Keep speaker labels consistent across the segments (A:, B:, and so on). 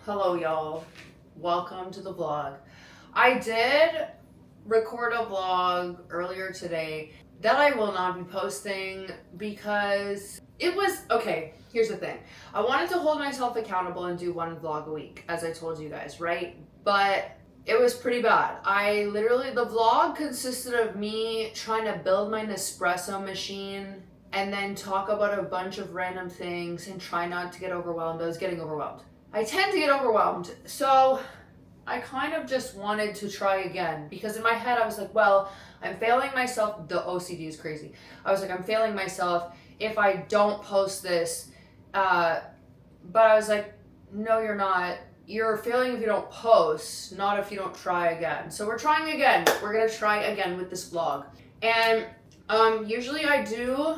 A: Hello, y'all. Welcome to the vlog. I did record a vlog earlier today that I will not be posting because it was okay. Here's the thing. I wanted to hold myself accountable and do one vlog a week, as I told you guys, right? But it was pretty bad. The vlog consisted of me trying to build my Nespresso machine and then talk about a bunch of random things and try not to get overwhelmed. I was getting overwhelmed. I tend to get overwhelmed, so I kind of just wanted to try again because in my head I was like, well, I'm failing myself. The OCD is crazy. I was like, I'm failing myself if I don't post this. But I was like, no, you're not. You're failing if you don't post, not if you don't try again. So we're trying again. We're gonna try again with this vlog. And usually I do,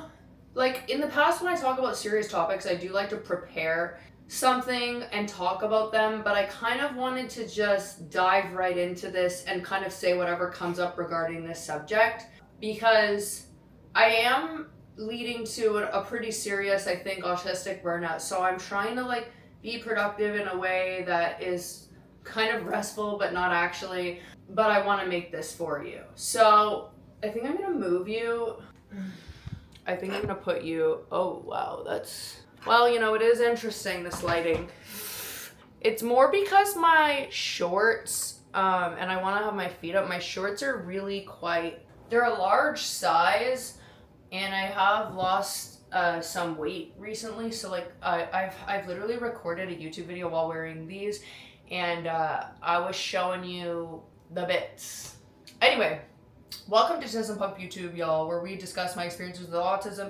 A: like in the past when I talk about serious topics, I do like to prepare something and talk about them, but I kind of wanted to just dive right into this and kind of say whatever comes up regarding this subject because I am leading to a pretty serious, I think, autistic burnout. So I'm trying to be productive in a way that is kind of restful but not actually, but I want to make this for you. So I think I'm gonna move you. I think I'm gonna put you, oh wow, that's, well, it is interesting, this lighting. It's more because my shorts, and I want to have my feet up. My shorts are really they're a large size, and I have lost some weight recently. So I've literally recorded a YouTube video while wearing these, and I was showing you the bits. Anyway, welcome to Autism Pump YouTube, y'all, where we discuss my experiences with autism,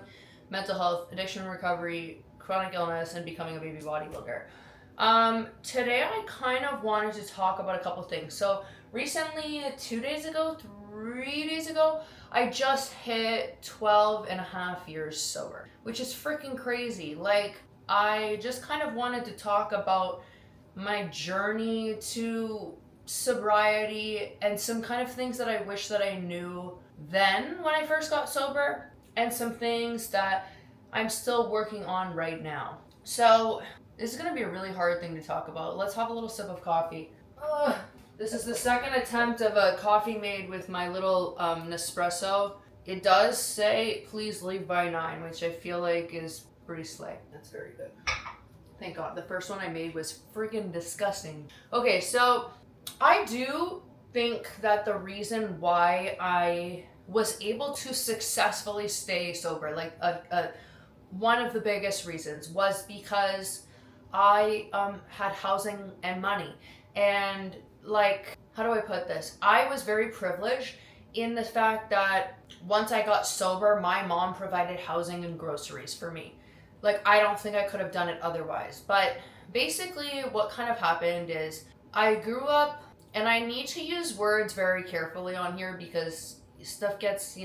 A: mental health, addiction recovery, chronic illness, and becoming a baby bodybuilder. Today I kind of wanted to talk about a couple things. So recently, 3 days ago, I just hit 12 and a half years sober, which is freaking crazy. I just kind of wanted to talk about my journey to sobriety and some kind of things that I wish that I knew then when I first got sober, and some things that I'm still working on right now. So this is gonna be a really hard thing to talk about. Let's have a little sip of coffee. This is the second attempt of a coffee made with my little Nespresso. It does say, please leave by 9, which I feel like is pretty slay. That's very good. Thank God. The first one I made was freaking disgusting. Okay, so I do think that the reason why I was able to successfully stay sober, one of the biggest reasons was because I had housing and money. And how do I put this? I was very privileged in the fact that once I got sober, my mom provided housing and groceries for me. I don't think I could have done it otherwise. But basically what kind of happened is I grew up, and I need to use words very carefully on here because stuff gets,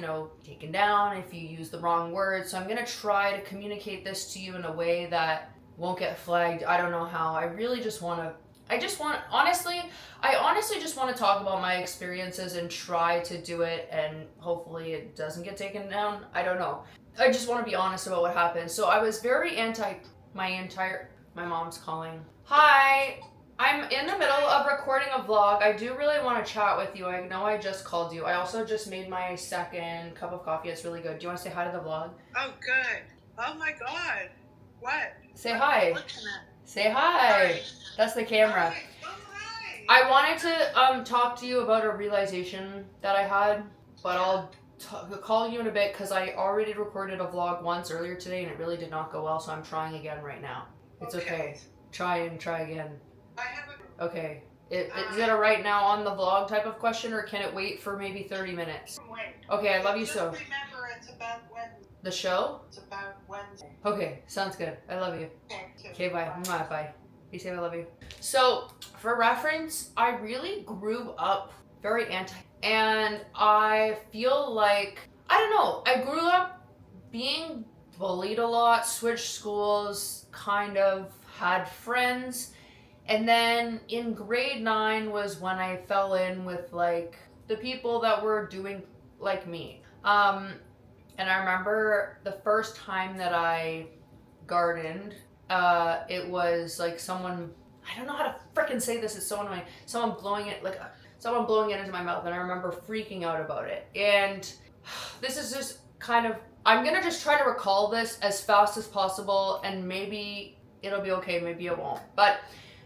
A: taken down if you use the wrong words. So I'm going to try to communicate this to you in a way that won't get flagged. I don't know how. I honestly just want to talk about my experiences and try to do it, and hopefully it doesn't get taken down. I don't know. I just want to be honest about what happened. So I was very my mom's calling. Hi. I'm in the middle of recording a vlog. I do really want to chat with you. I know I just called you. I also just made my second cup of coffee. It's really good. Do you want to say hi to the vlog?
B: Oh, good. Oh my God. What?
A: Say
B: what
A: hi. Say hi.
B: Hi.
A: That's the camera.
B: Hi. Oh, hi.
A: I wanted to talk to you about a realization that I had, but I'll call you in a bit because I already recorded a vlog once earlier today and it really did not go well, so I'm trying again right now. It's okay. Try again.
B: I have a...
A: Okay. Is it a right now on the vlog type of question, or can it wait for maybe 30 minutes?
B: Wait.
A: Okay, I love you
B: Just
A: so.
B: remember it's about Wednesday.
A: The show?
B: It's about Wednesday.
A: Okay, sounds good. I love you. Okay, bye.
B: Bye.
A: Mwah, bye. Be safe, I love you. So, for reference, I really grew up very and I feel I don't know, I grew up being bullied a lot, switched schools, kind of had friends. And then in grade 9 was when I fell in with the people that were doing like me. And I remember the first time that I gardened, it was someone, I don't know how to freaking say this, it's so annoying. Someone blowing it into my mouth, and I remember freaking out about it. And this is just kind of, I'm gonna just try to recall this as fast as possible, and maybe it'll be okay, maybe it won't. But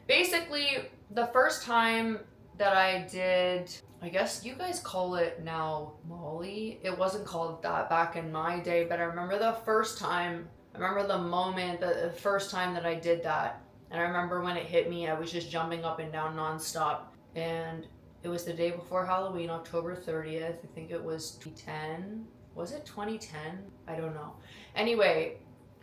A: basically, the first time that I did, I guess you guys call it now Molly. It wasn't called that back in my day, but I remember the first time, I remember the moment, the first time that I did that. And I remember when it hit me, I was just jumping up and down nonstop. And it was the day before Halloween, October 30th. I think it was 2010. Was it 2010? I don't know. Anyway,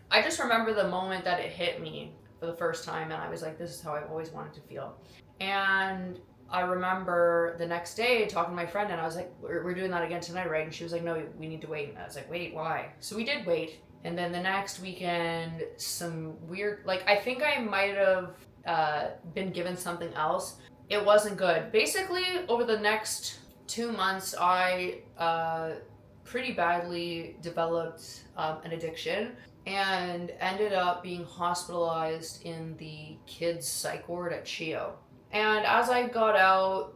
A: I just remember the moment that it hit me for the first time, and I was like, this is how I've always wanted to feel. And I remember the next day talking to my friend, and I was like, we're doing that again tonight, right? And she was like, no, we need to wait. And I was like, wait, why? So we did wait. And then the next weekend, some weird, like, I think I might have been given something else. It wasn't good. Basically, over the next 2 months, I pretty badly developed an addiction and ended up being hospitalized in the kids' psych ward at CHIO. And as I got out,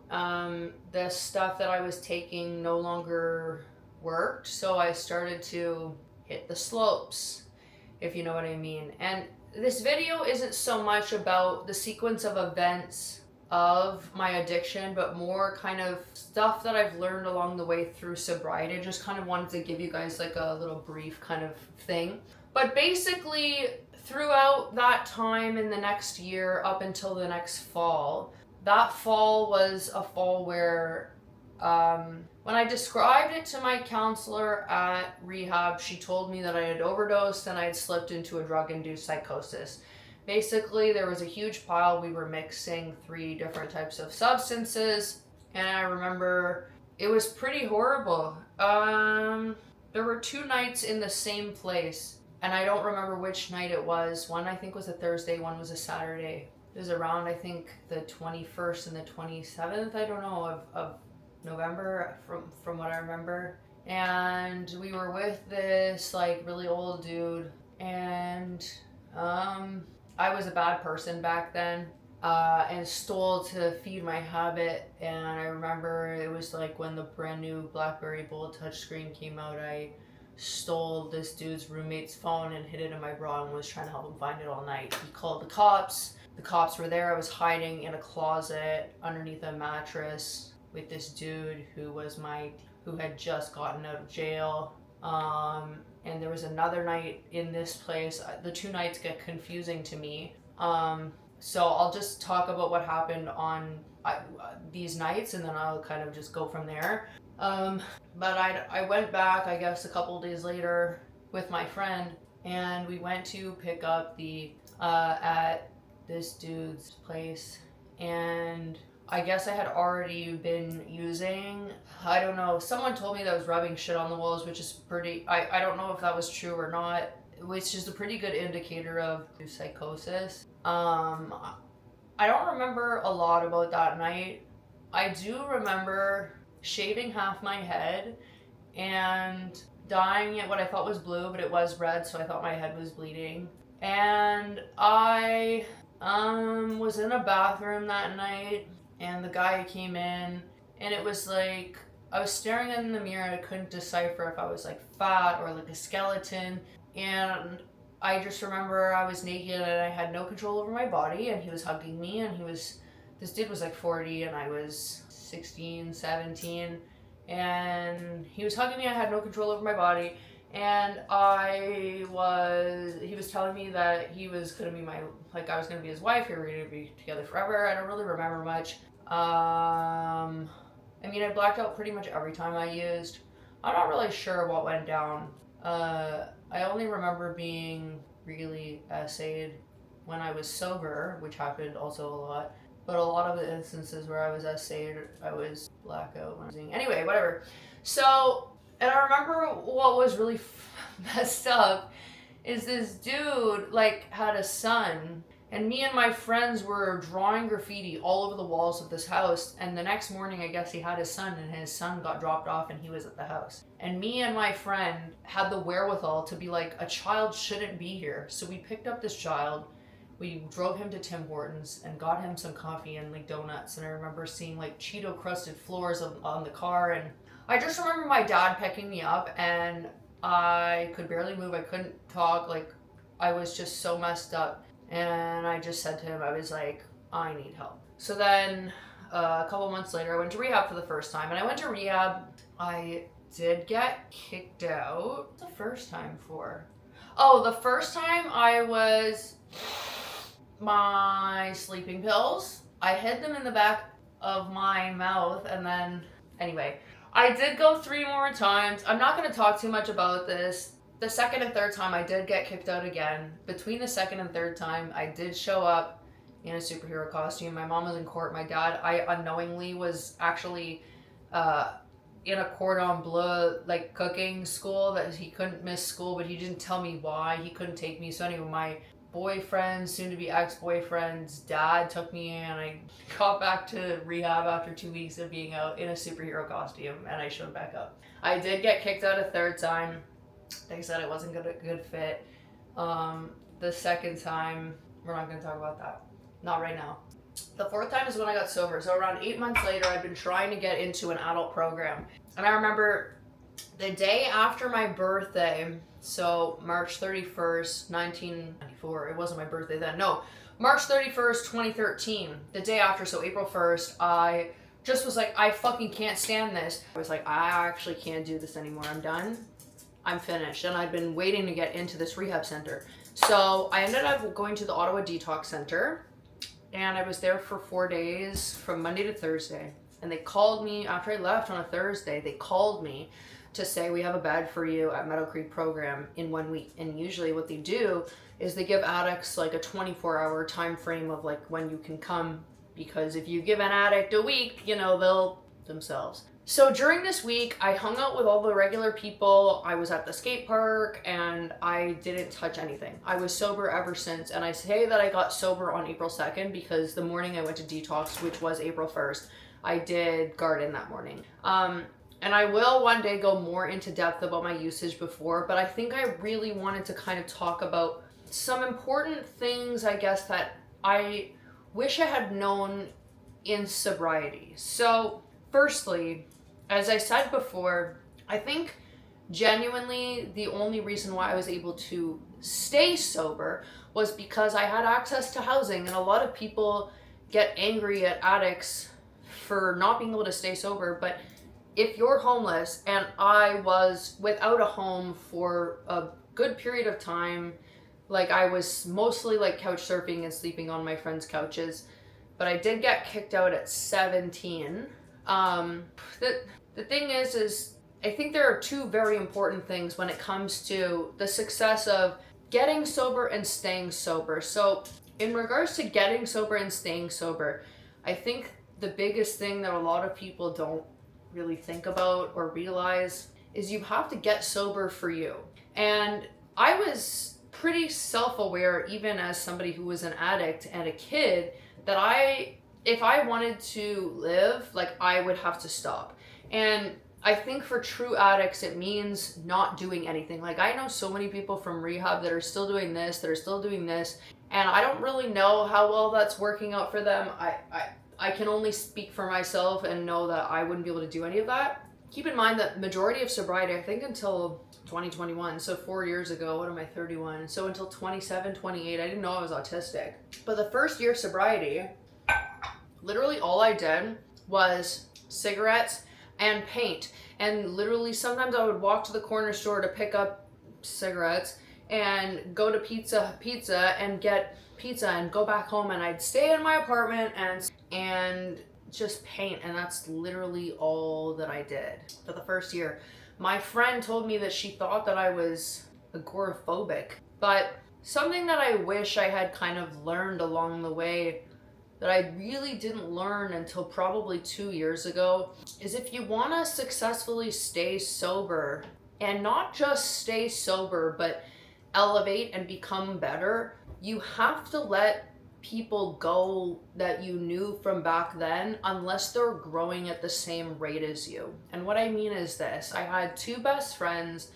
A: the stuff that I was taking no longer worked, so I started to hit the slopes, if you know what I mean. And this video isn't so much about the sequence of events of my addiction, but more kind of stuff that I've learned along the way through sobriety. I just kind of wanted to give you guys like a little brief kind of thing. But basically, throughout that time in the next year up until the next fall, that fall was a fall where when I described it to my counselor at rehab, she told me that I had overdosed and I had slipped into a drug-induced psychosis. Basically, there was a huge pile. We were mixing 3 different types of substances, and I remember it was pretty horrible. There were 2 nights in the same place, and I don't remember which night it was. One I think was a Thursday, one was a Saturday. It was around, I think, the 21st and the 27th, I don't know, of November, from what I remember. And we were with this like really old dude, and I was a bad person back then, and stole to feed my habit. And I remember it was like when the brand new BlackBerry Bold touchscreen came out, I stole this dude's roommate's phone and hid it in my bra and was trying to help him find it all night. He called the cops. The cops were there. I was hiding in a closet underneath a mattress with this dude who had just gotten out of jail. And there was another night in this place. The 2 nights get confusing to me. So I'll just talk about what happened on these nights, and then I'll kind of just go from there. But I went back, I guess, a couple days later with my friend, and we went to pick up at this dude's place, and I guess I had already been using, I don't know, someone told me that I was rubbing shit on the walls, which is pretty, I don't know if that was true or not, which is a pretty good indicator of psychosis. I don't remember a lot about that night. I do remember shaving half my head and dyeing it what I thought was blue, but it was red, so I thought my head was bleeding. And I was in a bathroom that night, and the guy came in, and it was like, I was staring in the mirror, and I couldn't decipher if I was like fat or like a skeleton. And I just remember I was naked and I had no control over my body, and he was hugging me, and this dude was like 40 and I was 16, 17, and he was hugging me. I had no control over my body, and he was telling me that he was gonna be I was gonna be his wife, we were gonna be together forever. I don't really remember much. I mean, I blacked out pretty much every time I used. I'm not really sure what went down. I only remember being really essayed when I was sober, which happened also a lot. But a lot of the instances where I was essayed, I was blackout when I was using. Anyway, whatever. So, and I remember what was really messed up is this dude, like, had a son, and me and my friends were drawing graffiti all over the walls of this house, and the next morning, I guess he had his son, and his son got dropped off, and he was at the house. And me and my friend had the wherewithal to be like, a child shouldn't be here. So we picked up this child, we drove him to Tim Hortons and got him some coffee and like donuts. And I remember seeing like Cheeto crusted floors on the car. And I just remember my dad picking me up, and I could barely move. I couldn't talk. Like, I was just so messed up. And I just said to him, I was like, I need help. So then a couple months later, I went to rehab for the first time. And I went to rehab. I did get kicked out. What's the first time for? Oh, the first time I was my sleeping pills. I hid them in the back of my mouth, and then, anyway, I did go 3 more times. I'm not going to talk too much about this. The second and third time I did get kicked out again. Between the second and third time, I did show up in a superhero costume. My mom was in court. My dad, I unknowingly was actually in a cordon bleu, like cooking school, that he couldn't miss school, but he didn't tell me why he couldn't take me. So anyway, my boyfriend, soon to be ex-boyfriend's dad took me in, and I got back to rehab after 2 weeks of being out in a superhero costume, and I showed back up. I did get kicked out a third time. They said it wasn't a good fit. The second time, we're not going to talk about that. Not right now. The fourth time is when I got sober. So around 8 months later, I've been trying to get into an adult program. And I remember the day after my birthday, so March 31st, 1994, it wasn't my birthday then, no, March 31st, 2013, the day after, so April 1st, I just was like, I fucking can't stand this. I was like, I actually can't do this anymore. I'm done. I'm finished. And I'd been waiting to get into this rehab center. So I ended up going to the Ottawa Detox Center, and I was there for 4 days from Monday to Thursday. And they called me after I left on a Thursday. They called me to say, we have a bed for you at Meadow Creek program in 1 week. And usually what they do is they give addicts like a 24-hour time frame of like when you can come, because if you give an addict a week, you know, they'll themselves. So during this week, I hung out with all the regular people. I was at the skate park, and I didn't touch anything. I was sober ever since. And I say that I got sober on April 2nd because the morning I went to detox, which was April 1st, I did garden that morning. And I will one day go more into depth about my usage before, but I think I really wanted to kind of talk about some important things, I guess, that I wish I had known in sobriety. So firstly, as I said before, I think genuinely the only reason why I was able to stay sober was because I had access to housing. And a lot of people get angry at addicts for not being able to stay sober, but if you're homeless, and I was without a home for a good period of time, like I was mostly like couch surfing and sleeping on my friends' couches, but I did get kicked out at 17. The thing is I think there are two very important things when it comes to the success of getting sober and staying sober. So in regards to getting sober and staying sober, I think the biggest thing that a lot of people don't really think about or realize is you have to get sober for you. And I was pretty self-aware, even as somebody who was an addict and a kid, that if I wanted to live, like I would have to stop. And I think for true addicts, it means not doing anything. Like I know so many people from rehab that are still doing this, and I don't really know how well that's working out for them. I can only speak for myself and know that I wouldn't be able to do any of that. Keep in mind that majority of sobriety, I think until 2021, so 4 years ago, what am I, 31? So until 27, 28, I didn't know I was autistic. But the first year of sobriety, literally all I did was cigarettes and paint. And literally sometimes I would walk to the corner store to pick up cigarettes and go to pizza and get pizza and go back home, and I'd stay in my apartment and just paint. And that's literally all that I did for the first year. My friend told me that she thought that I was agoraphobic, but something that I wish I had kind of learned along the way that I really didn't learn until probably 2 years ago is if you want to successfully stay sober, and not just stay sober but elevate and become better, you have to let people go that you knew from back then unless they're growing at the same rate as you. And what I mean is this: I had two best friends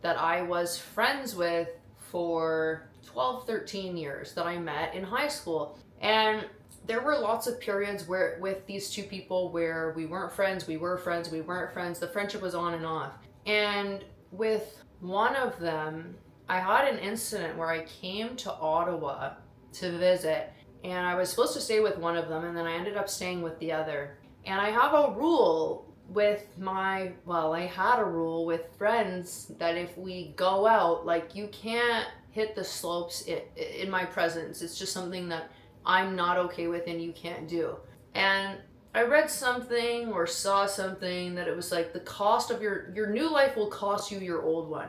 A: that I was friends with for 12, 13 years that I met in high school. And there were lots of periods where with these two people where we weren't friends, we were friends, we weren't friends. The friendship was on and off. And with one of them, I had an incident where I came to Ottawa to visit, and I was supposed to stay with one of them, and then I ended up staying with the other. And I have a rule with I had a rule with friends that if we go out, like, you can't hit the slopes in my presence. It's just something that I'm not okay with and you can't do. And I read something or saw something that it was like the cost of your new life will cost you your old one.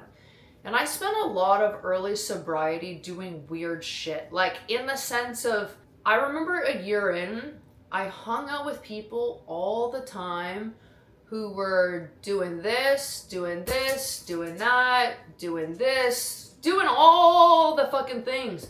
A: And I spent a lot of early sobriety doing weird shit. Like, in the sense of, I remember a year in, I hung out with people all the time who were doing this, doing that, doing this, doing all the fucking things.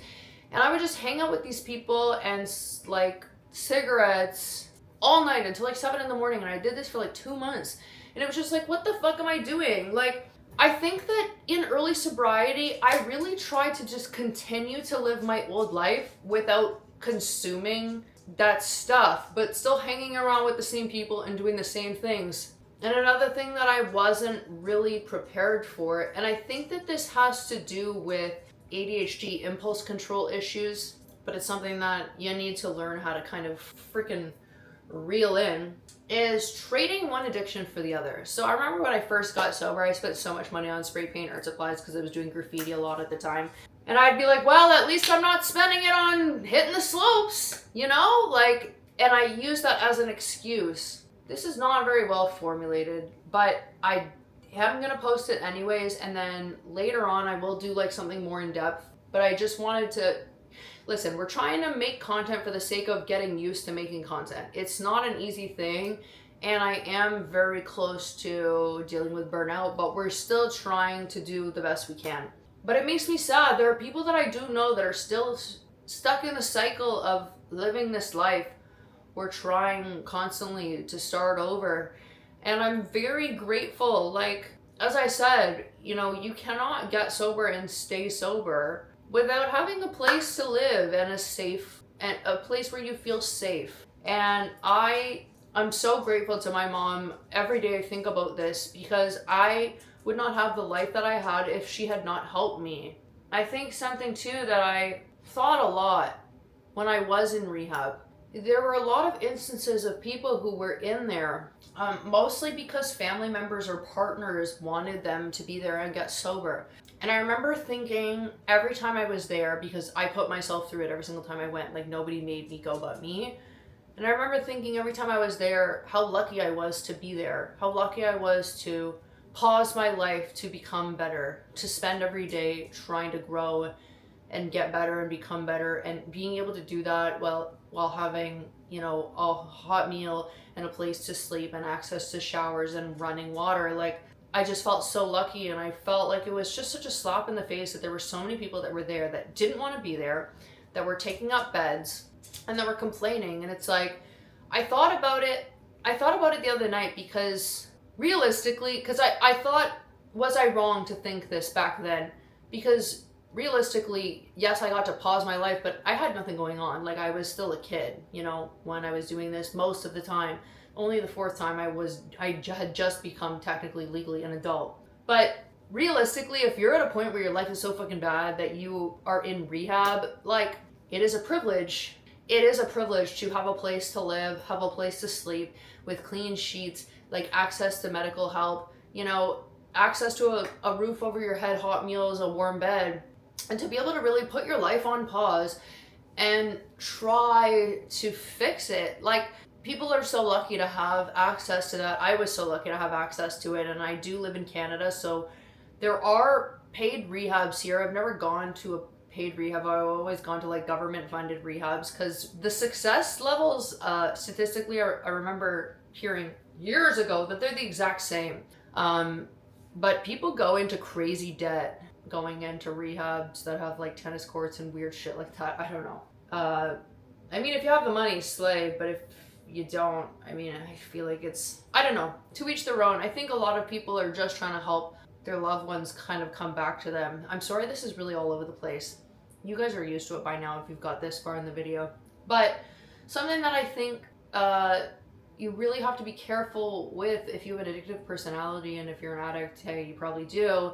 A: And I would just hang out with these people and like cigarettes all night until like 7 in the morning. And I did this for like 2 months. And it was just like, what the fuck am I doing? Like, I think that in early sobriety, I really tried to just continue to live my old life without consuming that stuff, but still hanging around with the same people and doing the same things. And another thing that I wasn't really prepared for, and I think that this has to do with ADHD impulse control issues, but it's something that you need to learn how to kind of freaking reel in, is trading one addiction for the other. So I remember when I first got sober, I spent so much money on spray paint, art supplies, because I was doing graffiti a lot at the time. And I'd be like, well, at least I'm not spending it on hitting the slopes, you know? Like, and I use that as an excuse. This is not very well formulated, but I am gonna post it anyways, and then later on I will do like something more in depth. But I just wanted to, listen, we're trying to make content for the sake of getting used to making content. It's not an easy thing, and I am very close to dealing with burnout, but we're still trying to do the best we can. But it makes me sad. There are people that I do know that are still stuck in the cycle of living this life. We're trying constantly to start over. And I'm very grateful. Like, as I said, you know, you cannot get sober and stay sober without having a place to live and a place where you feel safe. And I'm so grateful to my mom. Every day I think about this because I would not have the life that I had if she had not helped me. I think something too that I thought a lot when I was in rehab, there were a lot of instances of people who were in there, mostly because family members or partners wanted them to be there and get sober. And I remember thinking every time I was there, because I put myself through it every single time I went, like nobody made me go but me. And I remember thinking every time I was there, how lucky I was to be there, how lucky I was to pause my life to become better, to spend every day trying to grow and get better and become better, and being able to do that while having, you know, a hot meal and a place to sleep and access to showers and running water. Like, I just felt so lucky, and I felt like it was just such a slap in the face that there were so many people that were there that didn't want to be there, that were taking up beds, and that were complaining. And it's like, I thought about it the other night, because realistically, because I thought, was I wrong to think this back then? Because realistically, yes, I got to pause my life, but I had nothing going on. Like, I was still a kid, you know, when I was doing this most of the time. Only the fourth time I had just become technically legally an adult. But realistically, if you're at a point where your life is so fucking bad that you are in rehab, like, it is a privilege. It is a privilege to have a place to live, have a place to sleep with clean sheets, like access to medical help, you know, access to a roof over your head, hot meals, a warm bed, and to be able to really put your life on pause and try to fix it. Like, people are so lucky to have access to that. I was so lucky to have access to it, and I do live in Canada, so there are paid rehabs here. I've never gone to a paid rehab. I've always gone to like government funded rehabs, because the success levels statistically I remember hearing years ago that they're the exact same. But people go into crazy debt going into rehabs that have like tennis courts and weird shit like that. I don't know. I mean, if you have the money, slay, but if you don't, I mean, I feel like it's, I don't know, to each their own. I think a lot of people are just trying to help their loved ones kind of come back to them. I'm sorry, this is really all over the place. You guys are used to it by now if you've got this far in the video. But something that I think you really have to be careful with if you have an addictive personality, and if you're an addict, hey, you probably do,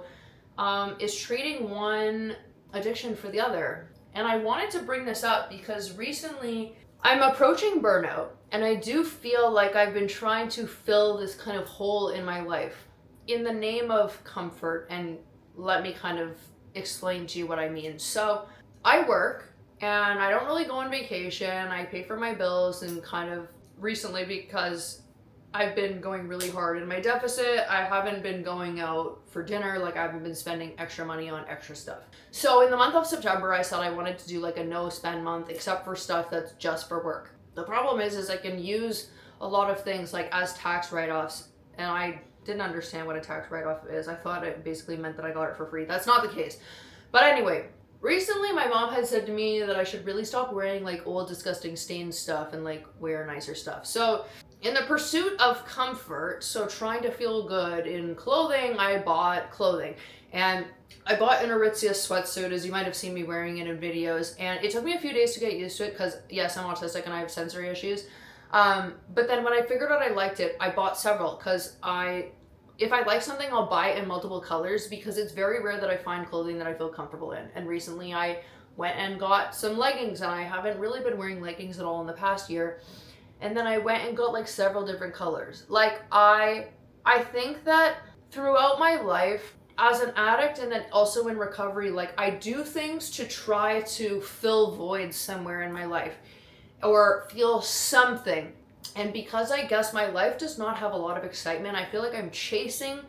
A: is trading one addiction for the other. And I wanted to bring this up because recently I'm approaching burnout, and I do feel like I've been trying to fill this kind of hole in my life in the name of comfort. And let me kind of explain to you what I mean. So I work and I don't really go on vacation. I pay for my bills, and kind of recently, because I've been going really hard in my deficit, I haven't been going out for dinner. Like, I haven't been spending extra money on extra stuff. So in the month of September, I said I wanted to do like a no spend month, except for stuff that's just for work. The problem is I can use a lot of things like as tax write-offs, and I didn't understand what a tax write-off is. I thought it basically meant that I got it for free. That's not the case. But anyway, recently my mom had said to me that I should really stop wearing like old disgusting stained stuff and like wear nicer stuff. So in the pursuit of comfort, so trying to feel good in clothing, I bought clothing. And I bought an Aritzia sweatsuit, as you might have seen me wearing it in videos. And it took me a few days to get used to it because, yes, I'm autistic and I have sensory issues. But then when I figured out I liked it, I bought several because if I like something, I'll buy it in multiple colors, because it's very rare that I find clothing that I feel comfortable in. And recently I went and got some leggings, and I haven't really been wearing leggings at all in the past year. And then I went and got like several different colors. Like I think that throughout my life as an addict, and then also in recovery, like I do things to try to fill voids somewhere in my life or feel something. And because I guess my life does not have a lot of excitement, I feel like I'm chasing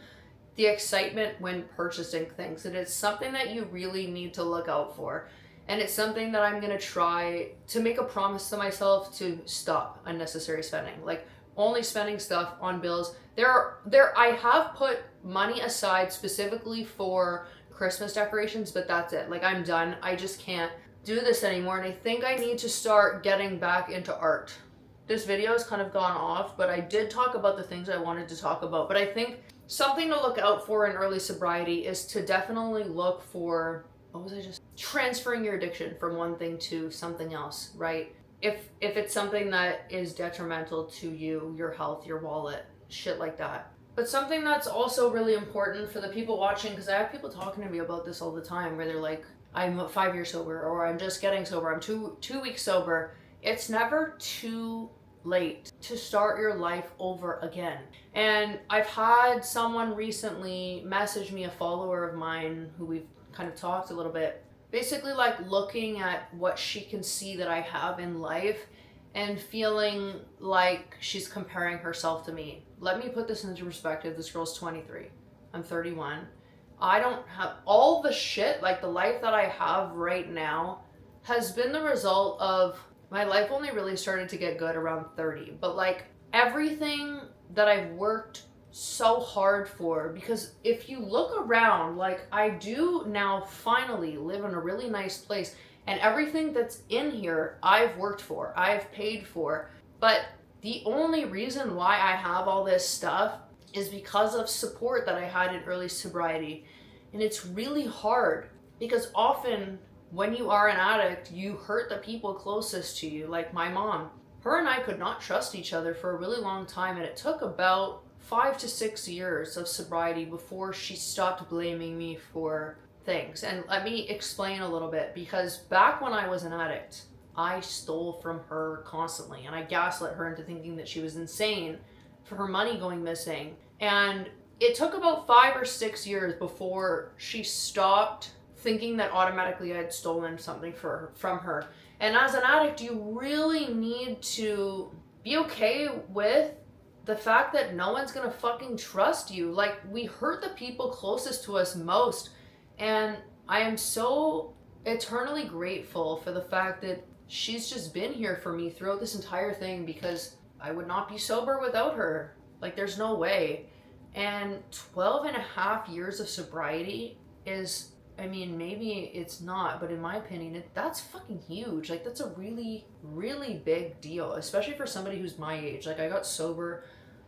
A: the excitement when purchasing things. And it's something that you really need to look out for. And it's something that I'm going to try to make a promise to myself to stop unnecessary spending. Like only spending stuff on bills. I have put money aside specifically for Christmas decorations, but that's it. Like I'm done. I just can't do this anymore. And I think I need to start getting back into art. This video has kind of gone off, but I did talk about the things I wanted to talk about. But I think something to look out for in early sobriety is to definitely look for, transferring your addiction from one thing to something else, right? If it's something that is detrimental to you, your health, your wallet, shit like that. But something that's also really important for the people watching, because I have people talking to me about this all the time, where they're like, I'm 5 years sober, or I'm just getting sober, I'm two weeks sober. It's never too late to start your life over again. And I've had someone recently message me, a follower of mine who we've kind of talked a little bit, basically like looking at what she can see that I have in life and feeling like she's comparing herself to me. Let me put this into perspective. This girl's 23. I'm 31. I don't have all the shit, like the life that I have right now has been the result of my life only really started to get good around 30. But like everything that I've worked so hard for, because if you look around, like I do now finally live in a really nice place, and everything that's in here I've worked for, I've paid for. But the only reason why I have all this stuff is because of support that I had in early sobriety. And it's really hard because often when you are an addict, you hurt the people closest to you, like my mom. Her and I could not trust each other for a really long time, and it took about 5 to 6 years of sobriety before she stopped blaming me for things. And let me explain a little bit, because back when I was an addict, I stole from her constantly, and I gaslit her into thinking that she was insane for her money going missing. And it took about 5 or 6 years before she stopped thinking that automatically I had stolen something from her. And as an addict, you really need to be okay with the fact that no one's gonna fucking trust you. Like, we hurt the people closest to us most. And I am so eternally grateful for the fact that she's just been here for me throughout this entire thing, because I would not be sober without her. Like, there's no way. And 12 and a half years of sobriety is, I mean, maybe it's not, but in my opinion, that's fucking huge. Like, that's a really, really big deal, especially for somebody who's my age. Like, I got sober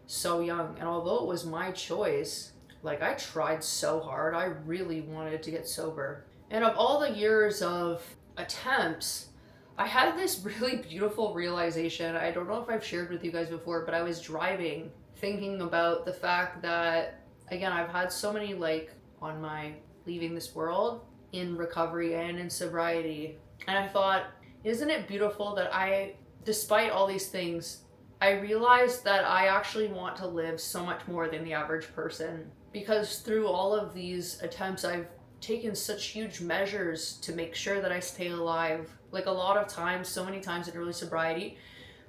A: so young, and although it was my choice, like, I tried so hard. I really wanted to get sober. And of all the years of attempts, I had this really beautiful realization. I don't know if I've shared with you guys before, but I was driving thinking about the fact that, again, I've had so many, like, on my leaving this world, in recovery and in sobriety. And I thought, isn't it beautiful that despite all these things, I realized that I actually want to live so much more than the average person. Because through all of these attempts, I've taken such huge measures to make sure that I stay alive. Like, a lot of times, so many times in early sobriety,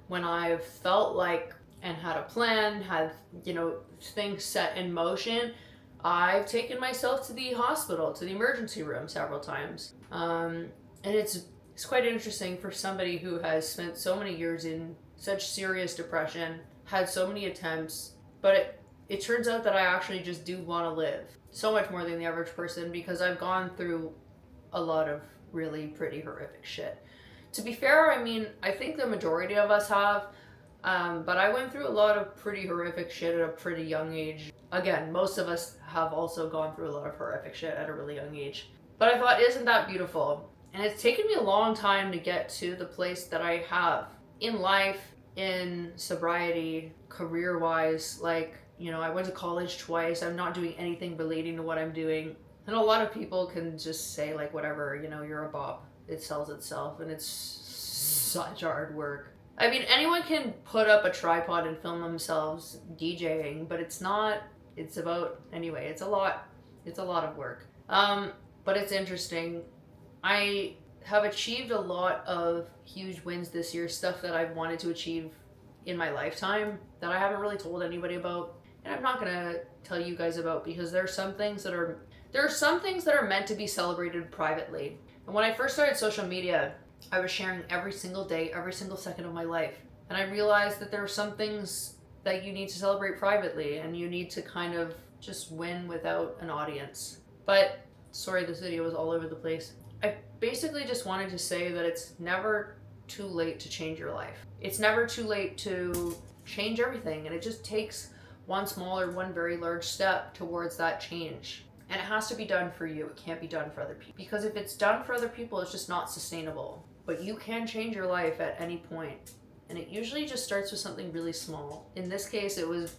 A: when I've felt like and had a plan, had, things set in motion, I've taken myself to the hospital, to the emergency room several times. And it's quite interesting for somebody who has spent so many years in such serious depression, had so many attempts, but it turns out that I actually just do want to live so much more than the average person, because I've gone through a lot of really pretty horrific shit. To be fair, I mean, I think the majority of us have, but I went through a lot of pretty horrific shit at a pretty young age. Again, most of us have also gone through a lot of horrific shit at a really young age. But I thought, isn't that beautiful? And it's taken me a long time to get to the place that I have in life, in sobriety, career-wise. Like, I went to college twice. I'm not doing anything relating to what I'm doing. And a lot of people can just say, like, whatever, you're a bop. It sells itself, and it's such hard work. I mean, anyone can put up a tripod and film themselves DJing, but it's not, it's about, anyway, it's a lot of work. But it's interesting. I have achieved a lot of huge wins this year, stuff that I've wanted to achieve in my lifetime that I haven't really told anybody about. And I'm not gonna tell you guys about, because there are some things that are meant to be celebrated privately. And when I first started social media, I was sharing every single day, every single second of my life. And I realized that there are some things that you need to celebrate privately, and you need to kind of just win without an audience. But, sorry, this video was all over the place. I basically just wanted to say that it's never too late to change your life. It's never too late to change everything, and it just takes one small or one very large step towards that change. And it has to be done for you. It can't be done for other people. Because if it's done for other people, it's just not sustainable. But you can change your life at any point. And it usually just starts with something really small. In this case, it was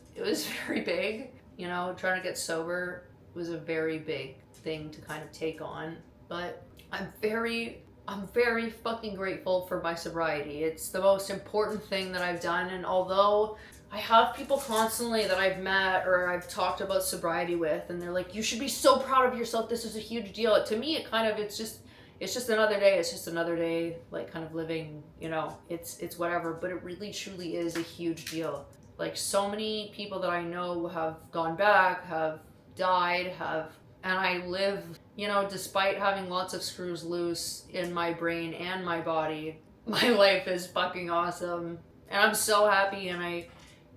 A: very big. Trying to get sober was a very big thing to kind of take on. But I'm very fucking grateful for my sobriety. It's the most important thing that I've done. And although I have people constantly that I've met or I've talked about sobriety with, and they're like, you should be so proud of yourself. This is a huge deal. To me, it's just another day. It's just another day, like, kind of living, it's whatever. But it really, truly is a huge deal. Like, so many people that I know have gone back, have died, and I live, despite having lots of screws loose in my brain and my body, my life is fucking awesome. And I'm so happy, and I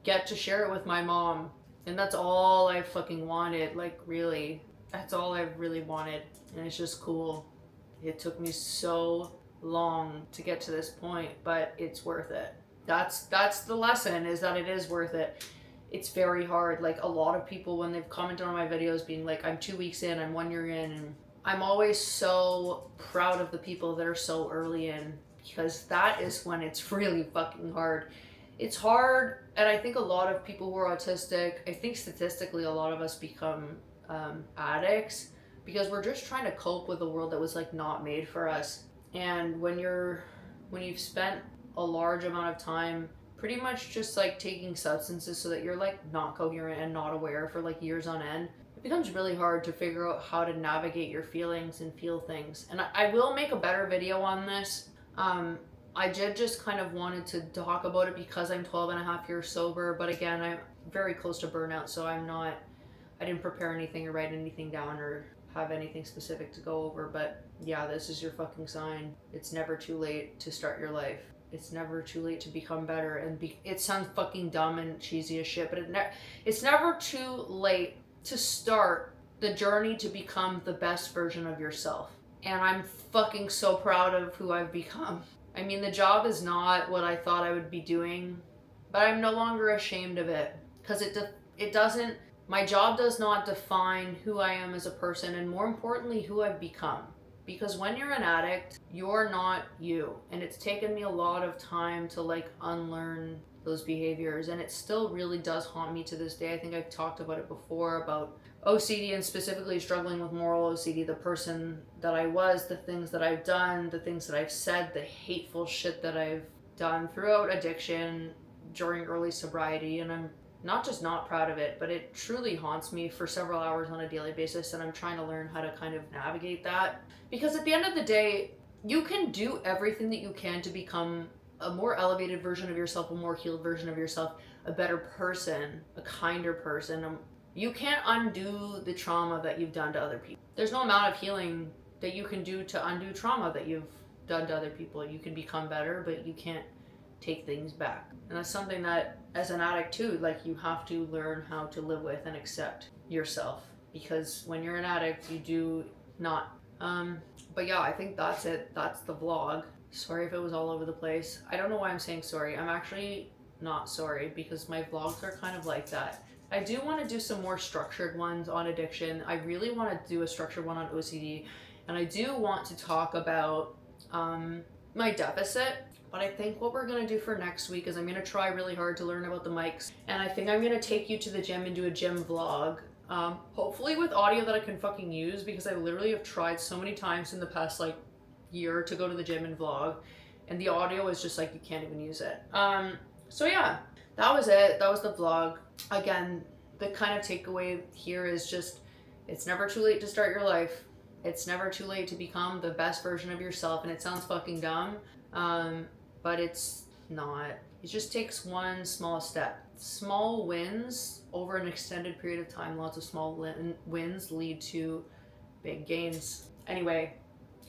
A: get to share it with my mom. And that's all I fucking wanted. Like, really, that's all I really wanted. And it's just cool. It took me so long to get to this point, but it's worth it. That's the lesson, is that it is worth it. It's very hard. Like, a lot of people, when they've commented on my videos being like, I'm 2 weeks in, I'm 1 year in, and I'm always so proud of the people that are so early in, because that is when it's really fucking hard. It's hard, and I think a lot of people who are autistic, I think statistically a lot of us become addicts, because we're just trying to cope with a world that was, like, not made for us. And when you've spent a large amount of time pretty much just, like, taking substances so that you're, like, not coherent and not aware for, like, years on end, it becomes really hard to figure out how to navigate your feelings and feel things. And I will make a better video on this. I did just kind of wanted to talk about it because I'm 12 and a half years sober, but again, I'm very close to burnout, so I didn't prepare anything or write anything down or have anything specific to go over. But yeah, this is your fucking sign. It's never too late to start your life. It's never too late to become better. And it sounds fucking dumb and cheesy as shit, but it's never too late to start the journey to become the best version of yourself. And I'm fucking so proud of who I've become. I mean, the job is not what I thought I would be doing, but I'm no longer ashamed of it, because it doesn't, my job does not define who I am as a person, and more importantly, who I've become. because when you're an addict, you're not you. And it's taken me a lot of time to like unlearn those behaviors, and it still really does haunt me to this day. I think I've talked about it before, about OCD, and specifically struggling with moral OCD, the person that I was, the things that I've done, the things that I've said, the hateful shit that I've done throughout addiction, during early sobriety. And I'm not just not proud of it, but it truly haunts me for several hours on a daily basis, and I'm trying to learn how to kind of navigate that. Because at the end of the day, you can do everything that you can to become a more elevated version of yourself, a more healed version of yourself, a better person, a kinder person. You can't undo the trauma that you've done to other people. There's no amount of healing that you can do to undo trauma that you've done to other people. You can become better, but you can't take things back. And that's something that, as an addict too, like, you have to learn how to live with and accept yourself, because when you're an addict, you do not. But yeah, I think that's it. That's the vlog. Sorry if it was all over the place. I don't know why I'm saying sorry. I'm actually not sorry, because my vlogs are kind of like that. I do want to do some more structured ones on addiction. I really want to do a structured one on OCD, and I do want to talk about my deficit. But I think what we're going to do for next week is I'm going to try really hard to learn about the mics. And I think I'm going to take you to the gym and do a gym vlog. Hopefully with audio that I can fucking use, because I literally have tried so many times in the past like year to go to the gym and vlog. And the audio is just like, you can't even use it. So yeah, that was it. That was the vlog. Again, the kind of takeaway here is just, it's never too late to start your life. It's never too late to become the best version of yourself. And it sounds fucking dumb. But it's not. It just takes one small step. Small wins over an extended period of time, lots of small wins lead to big gains. Anyway,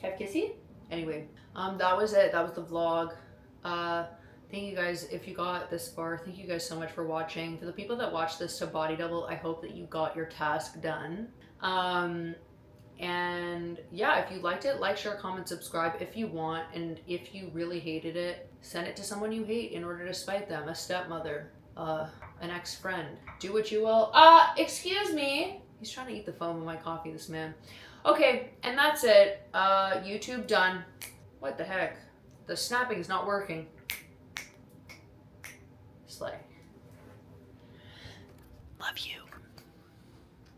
A: have kissy? Anyway, that was it. That was the vlog. Thank you guys, if you got this far, thank you guys so much for watching. For the people that watched this to body double, I hope that you got your task done. And yeah, if you liked it, like, share, comment, subscribe if you want. And if you really hated it, send it to someone you hate in order to spite them. A stepmother, an ex-friend. Do what you will. Excuse me. He's trying to eat the foam of my coffee, this man. Okay, and that's it. YouTube done. What the heck? The snapping is not working. Slay. Love you.